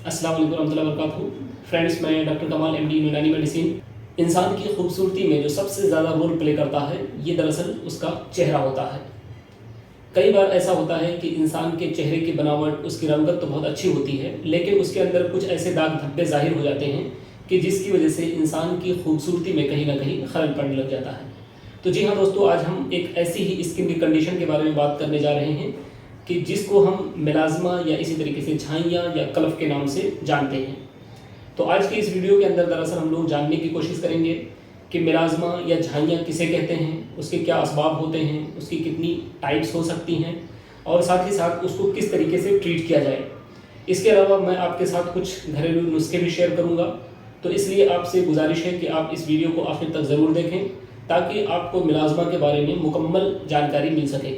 अस्सलाम वालेकुम रहमतुल्लाहि व बरकातहू। फ्रेंड्स, मैं डॉक्टर कमाल एमडी यूनानी मेडिसिन। इंसान की खूबसूरती में जो सबसे ज़्यादा रोल प्ले करता है ये दरअसल उसका चेहरा होता है। कई बार ऐसा होता है कि इंसान के चेहरे की बनावट, उसकी रंगत तो बहुत अच्छी होती है, लेकिन उसके अंदर कुछ ऐसे दाग धब्बे ज़ाहिर हो जाते हैं कि जिसकी वजह से इंसान की खूबसूरती में कहीं ना कहीं खलल पड़ने लग जाता है। तो जी हाँ दोस्तों, आज हम एक ऐसी ही स्किन की कंडीशन के बारे में बात करने जा रहे हैं कि जिसको हम मेलाज़मा या इसी तरीके से झाइयाँ या कलफ के नाम से जानते हैं। तो आज के इस वीडियो के अंदर दरअसल हम लोग जानने की कोशिश करेंगे कि मेलाज़मा या झाइयाँ किसे कहते हैं, उसके क्या असबाब होते हैं, उसकी कितनी टाइप्स हो सकती हैं और साथ ही साथ उसको किस तरीके से ट्रीट किया जाए। इसके अलावा मैं आपके साथ कुछ घरेलू नुस्खे भी शेयर करूँगा। तो इसलिए आपसे गुजारिश है कि आप इस वीडियो को आखिर तक ज़रूर देखें ताकि आपको मेलाज़मा के बारे में मुकम्मल जानकारी मिल सके।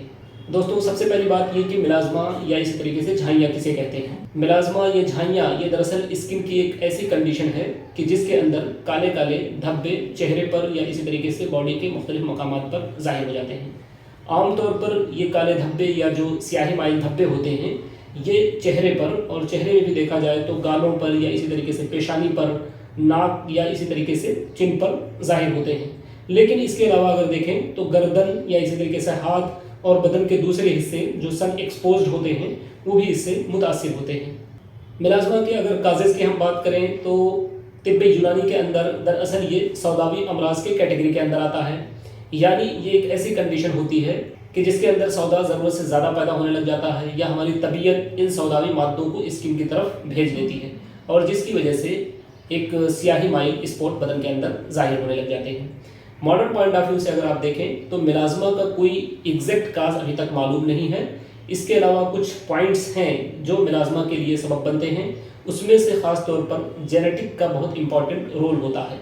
दोस्तों, सबसे पहली बात ये कि मेलाज़मा या इसी तरीके से झाइयाँ किसे कहते हैं। मेलाज़मा या झाइयाँ ये दरअसल स्किन की एक ऐसी कंडीशन है कि जिसके अंदर काले काले धब्बे चेहरे पर या इसी तरीके से बॉडी के मुख्तलिफ मकामात पर ज़ाहिर हो जाते हैं। आमतौर पर ये काले धब्बे या जो स्याही माइल धब्बे होते हैं ये चेहरे पर, और चेहरे में भी देखा जाए तो गालों पर या इसी तरीके से पेशानी पर, नाक या इसी तरीके से चिन पर ज़ाहिर होते हैं। लेकिन इसके अलावा अगर देखें तो गर्दन या इसी तरीके से हाथ और बदन के दूसरे हिस्से जो सन एक्सपोज्ड होते हैं वो भी इससे मुतासिर होते हैं। मेलाज़मा के अगर काजेज़ की हम बात करें तो तिब्बे यूनानी के अंदर दरअसल ये सौदावी अमराज के कैटेगरी के अंदर आता है। यानी ये एक ऐसी कंडीशन होती है कि जिसके अंदर सौदा ज़रूरत से ज़्यादा पैदा होने लग जाता है या हमारी तबीयत इन सौदावी मादों को स्किन की तरफ भेज देती है और जिसकी वजह से एक स्याही माइल स्पॉट बदन के अंदर ज़ाहिर होने लग जाते हैं। मॉडर्न पॉइंट ऑफ व्यू से अगर आप देखें तो मेलाज़मा का कोई एग्जैक्ट काज अभी तक मालूम नहीं है। इसके अलावा कुछ पॉइंट्स हैं जो मेलाज़मा के लिए सबब बनते हैं। उसमें से ख़ास तौर पर जेनेटिक का बहुत इंपॉर्टेंट रोल होता है।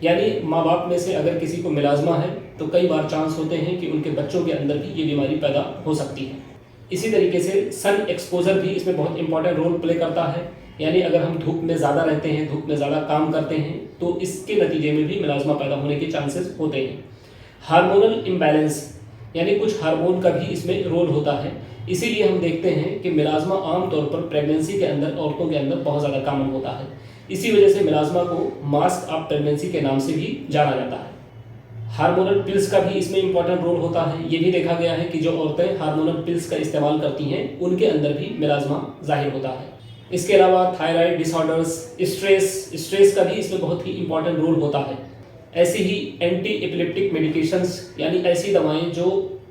यानी माँ बाप में से अगर किसी को मेलाज़मा है तो कई बार चांस होते हैं कि उनके बच्चों के अंदर भी ये बीमारी पैदा हो सकती है। इसी तरीके से सन एक्सपोजर भी इसमें बहुत इंपॉर्टेंट रोल प्ले करता है। यानी अगर हम धूप में ज़्यादा रहते हैं, धूप में ज़्यादा काम करते हैं तो इसके नतीजे में भी मेलाज़मा पैदा होने के चांसेस होते हैं। हार्मोनल इम्बैलेंस यानी कुछ हार्मोन का भी इसमें रोल होता है। इसीलिए हम देखते हैं कि मेलाज़मा आमतौर पर प्रेगनेंसी के अंदर औरतों के अंदर बहुत ज़्यादा कॉमन होता है। इसी वजह से मेलाज़मा को मास्क ऑफ प्रेगनेंसी के नाम से भी जाना जाता है। हार्मोनल पिल्स का भी इसमें इंपॉर्टेंट रोल होता है। ये भी देखा गया है कि जो औरतें हार्मोनल पिल्स का इस्तेमाल करती हैं उनके अंदर भी मेलाज़मा ज़ाहिर होता है। इसके अलावा थायराइड डिसऑर्डर्स, स्ट्रेस का भी इसमें बहुत ही इंपॉर्टेंट रोल होता है। ऐसी ही एंटी एपिलेप्टिक मेडिकेशंस यानी ऐसी दवाएं जो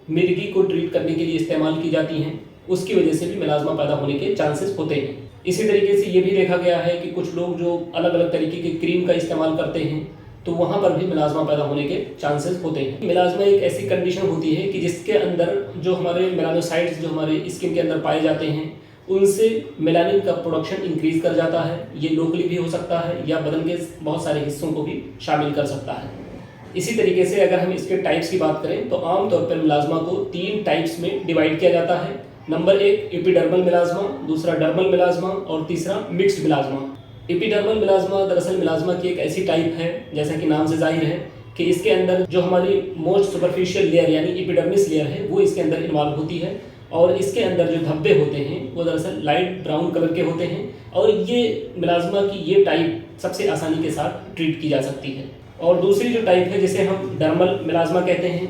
मिर्गी को ट्रीट करने के लिए इस्तेमाल की जाती हैं उसकी वजह से भी मेलाज़मा पैदा होने के चांसेस होते हैं। इसी तरीके से ये भी देखा गया है कि कुछ लोग जो अलग अलग तरीके की क्रीम का इस्तेमाल करते हैं तो वहाँ पर भी मेलाज़मा पैदा होने के चांसेस होते हैं। मेलाज़मा एक ऐसी कंडीशन होती है कि जिसके अंदर जो हमारे मेलानोसाइट्स जो हमारे स्किन के अंदर पाए जाते हैं उनसे मेलानिन का प्रोडक्शन इंक्रीज कर जाता है। ये लोकली भी हो सकता है या बदन के बहुत सारे हिस्सों को भी शामिल कर सकता है। इसी तरीके से अगर हम इसके टाइप्स की बात करें तो आमतौर पर मेलाज़मा को 3 टाइप्स में डिवाइड किया जाता है। नंबर 1 एपिडर्मल मेलाज़मा, दूसरा डर्मल मेलाज़मा और तीसरा मिक्स्ड मेलाज़मा। एपिडर्मल मेलाज़मा दरअसल मेलाज़मा की एक ऐसी टाइप है, जैसा कि नाम से जाहिर है, कि इसके अंदर जो हमारी मोस्ट सुपरफिशियल लेयर यानी एपिडर्मिस लेयर है वो इसके अंदर इन्वॉल्व होती है और इसके अंदर जो धब्बे होते हैं वो दरअसल लाइट ब्राउन कलर के होते हैं और ये मेलाज़मा की ये टाइप सबसे आसानी के साथ ट्रीट की जा सकती है। और दूसरी जो टाइप है जिसे हम डर्मल मेलाज़मा कहते हैं,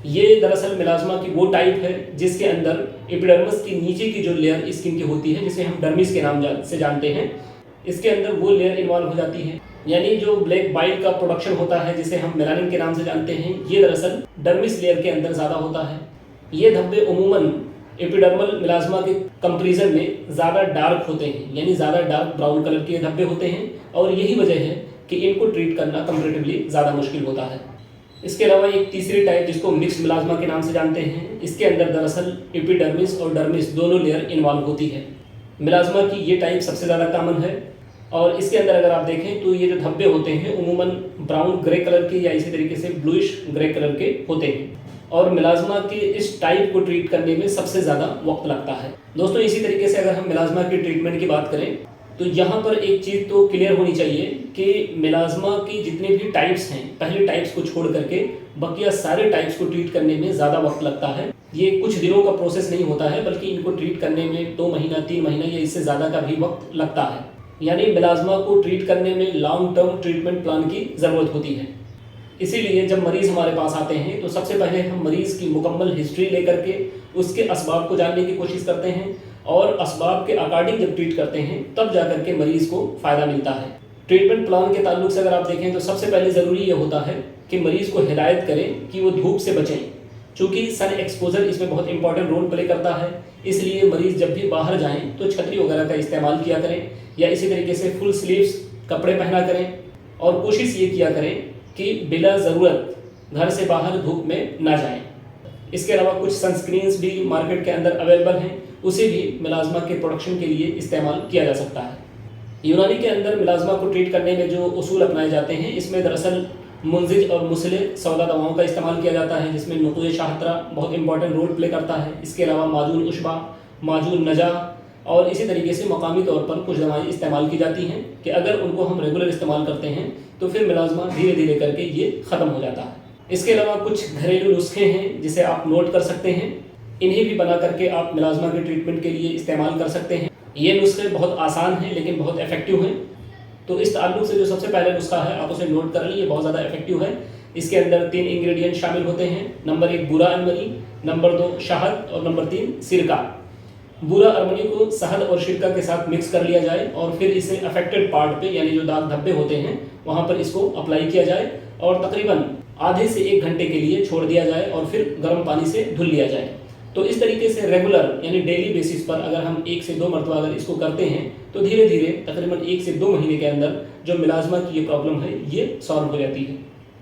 ये दरअसल मेलाज़मा की वो टाइप है जिसके अंदर एपिडर्मिस की नीचे की जो लेयर स्किन की होती है जिसे हम डर्मिस के नाम से जानते हैं, इसके अंदर वो लेयर इन्वॉल्व हो जाती है। यानी जो ब्लैक बाइल का प्रोडक्शन होता है जिसे हम मेलानिन के नाम से जानते हैं ये दरअसल डर्मिस लेयर के अंदर ज़्यादा होता है। ये धब्बे उमूमन एपिडर्मल मेलाज़मा के कंपैरिजन में ज़्यादा डार्क होते हैं, यानी ज़्यादा डार्क ब्राउन कलर के धब्बे होते हैं और यही वजह है कि इनको ट्रीट करना कंपैरेटिवली ज़्यादा मुश्किल होता है। इसके अलावा एक तीसरी टाइप जिसको मिक्स्ड मेलाज़मा के नाम से जानते हैं, इसके अंदर दरअसल एपिडर्मिस और डर्मिस दोनों लेयर इन्वॉल्व होती है। मेलाज़मा की ये टाइप सबसे ज़्यादा कॉमन है और इसके अंदर अगर आप देखें तो ये जो धब्बे होते हैं उमूमन ब्राउन ग्रे कलर के या इसी तरीके से ब्लूइश ग्रे कलर के होते हैं और मेलाज़मा के इस टाइप को ट्रीट करने में सबसे ज़्यादा वक्त लगता है। दोस्तों, इसी तरीके से अगर हम मेलाज़मा की ट्रीटमेंट की बात करें तो यहाँ पर एक चीज़ तो क्लियर होनी चाहिए कि मेलाज़मा की जितने भी टाइप्स हैं, पहले टाइप्स को छोड़ करके बकिया सारे टाइप्स को ट्रीट करने में ज़्यादा वक्त लगता है। ये कुछ दिनों का प्रोसेस नहीं होता है बल्कि इनको ट्रीट करने में 2 महीना 3 महीना या इससे ज़्यादा का भी वक्त लगता है। यानी मिलाज़मा को ट्रीट करने में लॉन्ग टर्म ट्रीटमेंट प्लान की ज़रूरत होती है। इसीलिए जब मरीज़ हमारे पास आते हैं तो सबसे पहले हम मरीज़ की मुकम्मल हिस्ट्री लेकर के उसके असबाब को जानने की कोशिश करते हैं और असबाब के अकॉर्डिंग जब ट्रीट करते हैं तब जाकर के मरीज़ को फ़ायदा मिलता है। ट्रीटमेंट प्लान के ताल्लुक से अगर आप देखें तो सबसे पहले ज़रूरी ये होता है कि मरीज़ को हिदायत करें कि वो धूप से बचें, चूँकि सन एक्सपोजर इसमें बहुत इंपॉर्टेंट रोल प्ले करता है। इसलिए मरीज़ जब भी बाहर जाएँ तो छतरी वगैरह का इस्तेमाल किया करें या इसी तरीके से फुल स्लीव्स कपड़े पहना करें और कोशिश ये किया करें कि बिला ज़रूरत घर से बाहर धूप में ना जाएं। इसके अलावा कुछ सनस्क्रीन्स भी मार्केट के अंदर अवेलेबल हैं, उसे भी मिलाज़मा के प्रोडक्शन के लिए इस्तेमाल किया जा सकता है। यूनानी के अंदर मिलाज़मा को ट्रीट करने में जो उसूल अपनाए जाते हैं इसमें दरअसल मुंजिज और मुसले सौदा दवाओं का इस्तेमाल किया जाता है, जिसमें नुक़्क़े शाहतरा बहुत इंपॉर्टेंट रोल प्ले करता है। इसके अलावा माजून उशबा, माजून नजा और इसी तरीके से मकामी तौर पर कुछ दवाएं इस्तेमाल की जाती हैं कि अगर उनको हम रेगुलर इस्तेमाल करते हैं तो फिर मिलाज़मा धीरे धीरे करके ये ख़त्म हो जाता है। इसके अलावा कुछ घरेलू नुस्खे हैं जिसे आप नोट कर सकते हैं, इन्हें भी बना करके आप मिलाज़मा के ट्रीटमेंट के लिए इस्तेमाल कर सकते हैं। ये नुस्खे बहुत आसान हैं लेकिन बहुत इफेक्टिव हैं। तो इस ताल्लुक से जो सबसे पहला नुस्खा है आप उसे नोट कर लीजिए, बहुत ज़्यादा इफेक्टिव है। इसके अंदर 3 इंग्रेडिएंट शामिल होते हैं। नंबर 1 बुरा अरमनी, नंबर 2 शहद और नंबर 3 सिरका। बुरा अरमनी को शहद और सिरका के साथ मिक्स कर लिया जाए और फिर इसे अफेक्टेड पार्ट पे यानी जो दाग धब्बे होते हैं वहाँ पर इसको अप्लाई किया जाए और तकरीबन आधे से 1 घंटे के लिए छोड़ दिया जाए और फिर गर्म पानी से धुल लिया जाए। तो इस तरीके से रेगुलर यानी डेली बेसिस पर अगर हम 1 से 2 मरतबा अगर इसको करते हैं तो धीरे धीरे तकरीबन 1 से 2 महीने के अंदर जो मिलाज़मा की ये प्रॉब्लम है ये सॉल्व हो जाती है।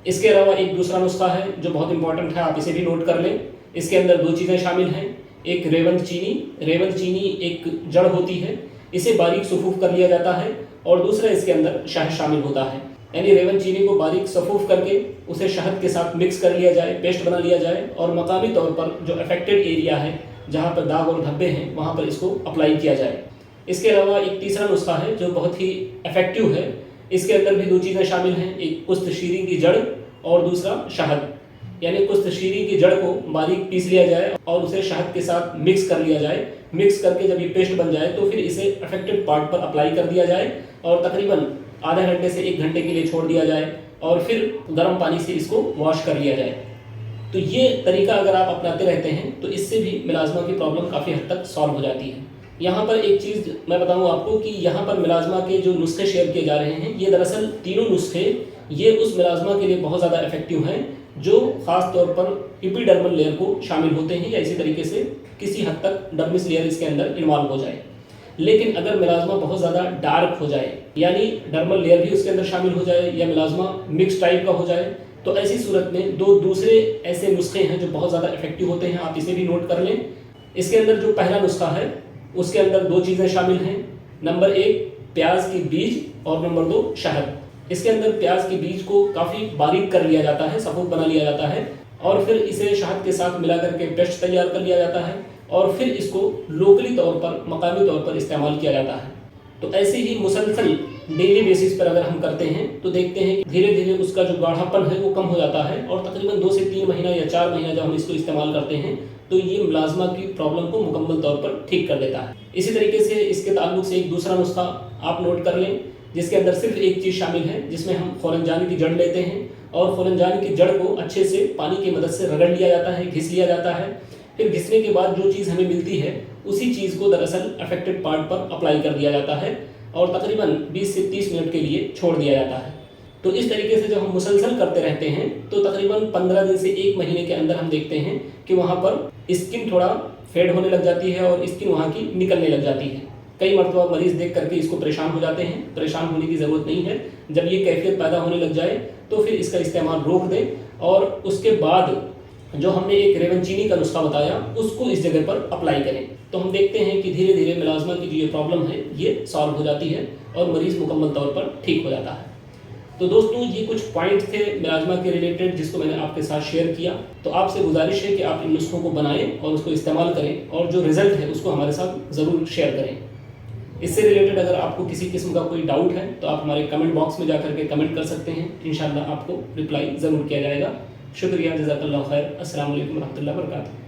इसके अलावा एक दूसरा नुस्खा है जो बहुत इंपॉर्टेंट है, आप इसे भी नोट कर लें। इसके अंदर 2 चीज़ें शामिल हैं। एक रेवंत चीनी एक जड़ होती है, इसे बारीक सफूफ कर लिया जाता है और दूसरा इसके अंदर शहद शामिल होता है। यानी रेवंत चीनी को बारीक सफूफ करके उसे शहद के साथ मिक्स कर लिया जाए, पेस्ट बना लिया जाए और मकामी तौर पर जो अफेक्टेड एरिया है जहाँ पर दाग और धब्बे हैं वहाँ पर इसको अप्लाई किया जाए। इसके अलावा एक तीसरा नुस्खा है जो बहुत ही इफेक्टिव है। इसके अंदर भी 2 चीज़ें शामिल हैं, एक कुश्तशीरी की जड़ और दूसरा शहद। यानी कुश्तशीरी की जड़ को बारीक पीस लिया जाए और उसे शहद के साथ मिक्स कर लिया जाए। मिक्स करके जब ये पेस्ट बन जाए तो फिर इसे अफेक्टेड पार्ट पर अप्लाई कर दिया जाए और तकरीबन आधे घंटे से 1 घंटे के लिए छोड़ दिया जाए और फिर गर्म पानी से इसको वॉश कर लिया जाए। तो ये तरीका अगर आप अपनाते रहते हैं तो इससे भी मिलाज़मा की प्रॉब्लम काफ़ी हद तक सॉल्व हो जाती है। यहाँ पर एक चीज़ मैं बताऊँ आपको कि यहाँ पर मिलाज़मा के जो नुस्खे शेयर किए जा रहे हैं ये दरअसल तीनों नुस्खे ये उस मिलाज़मा के लिए बहुत ज़्यादा इफेक्टिव हैं जो ख़ास तौर पर एपिडर्मल लेयर को शामिल होते हैं या इसी तरीके से किसी हद तक डर्मिस लेयर इसके अंदर इन्वॉल्व हो जाए। लेकिन अगर मिलाज़मा बहुत ज़्यादा डार्क हो जाए यानी डर्मल लेयर भी उसके अंदर शामिल हो जाए या मिलाज़मा मिक्स टाइप का हो जाए तो ऐसी सूरत में 2 दूसरे ऐसे नुस्खे हैं जो बहुत ज़्यादा इफेक्टिव होते हैं, आप इसे भी नोट कर लें। इसके अंदर जो पहला नुस्खा है उसके अंदर 2 चीज़ें शामिल हैं। नंबर 1 प्याज की बीज और नंबर 2 शहद। इसके अंदर प्याज के बीज को काफ़ी बारीक कर लिया जाता है, सफूफ बना लिया जाता है और फिर इसे शहद के साथ मिला करके पेस्ट तैयार कर लिया जाता है और फिर इसको लोकली तौर पर मकामी तौर पर इस्तेमाल किया जाता है। तो ऐसे ही मुसलसल डेली बेसिस पर अगर हम करते हैं तो देखते हैं कि धीरे धीरे उसका जो गाढ़ापन है वो कम हो जाता है और तकरीबन 2 से 3 महीना या 4 महीना जब हम इसको इस्तेमाल करते हैं तो ये मिलाज़मा की प्रॉब्लम को मुकम्मल तौर पर ठीक कर देता है। इसी तरीके से इसके ताल्लुक से एक दूसरा नुस्खा आप नोट कर लें जिसके अंदर सिर्फ एक चीज़ शामिल है जिसमें हम खोलनजानी की जड़ लेते हैं और खोलनजानी की जड़ को अच्छे से पानी की मदद से रगड़ लिया जाता है, घिस लिया जाता है। फिर घिसने के बाद जो चीज़ हमें मिलती है उसी चीज़ को दरअसल अफेक्टेड पार्ट पर अप्लाई कर दिया जाता है और तकरीबन 20 से 30 मिनट के लिए छोड़ दिया जाता है। तो इस तरीके से जब हम मुसलसल करते रहते हैं तो तकरीबन 15 दिन से 1 महीने के अंदर हम देखते हैं कि वहाँ पर स्किन थोड़ा फेड होने लग जाती है और स्किन वहाँ की निकलने लग जाती है। कई मरतबा मरीज़ देख करके इसको परेशान हो जाते हैं, परेशान होने की ज़रूरत नहीं है। जब ये कैफियत पैदा होने लग जाए तो फिर इसका इस्तेमाल रोक दें और उसके बाद जो हमने एक रेवंत चीनी का नुस्खा बताया उसको इस जगह पर अप्लाई करें। तो हम देखते हैं कि धीरे धीरे मिलाज़मा की जो ये प्रॉब्लम है ये सॉल्व हो जाती है और मरीज़ मुकम्मल तौर पर ठीक हो जाता है। तो दोस्तों ये कुछ पॉइंट थे मिलाज़मा के रिलेटेड जिसको मैंने आपके साथ शेयर किया। तो आपसे गुजारिश है कि आप इन नुस्खों को बनाएं और उसको इस्तेमाल करें और जो रिज़ल्ट है उसको हमारे साथ ज़रूर शेयर करें। इससे रिलेटेड अगर आपको किसी किस्म का कोई डाउट है तो आप हमारे कमेंट बॉक्स में जाकर के कमेंट कर सकते हैं, इंशाल्लाह आपको रिप्लाई ज़रूर किया जाएगा। शुक्रिया, जज़ाकल्लाह खैर। अस्सलाम वालेकुम रहमतुल्लाहि व बरकातुहू।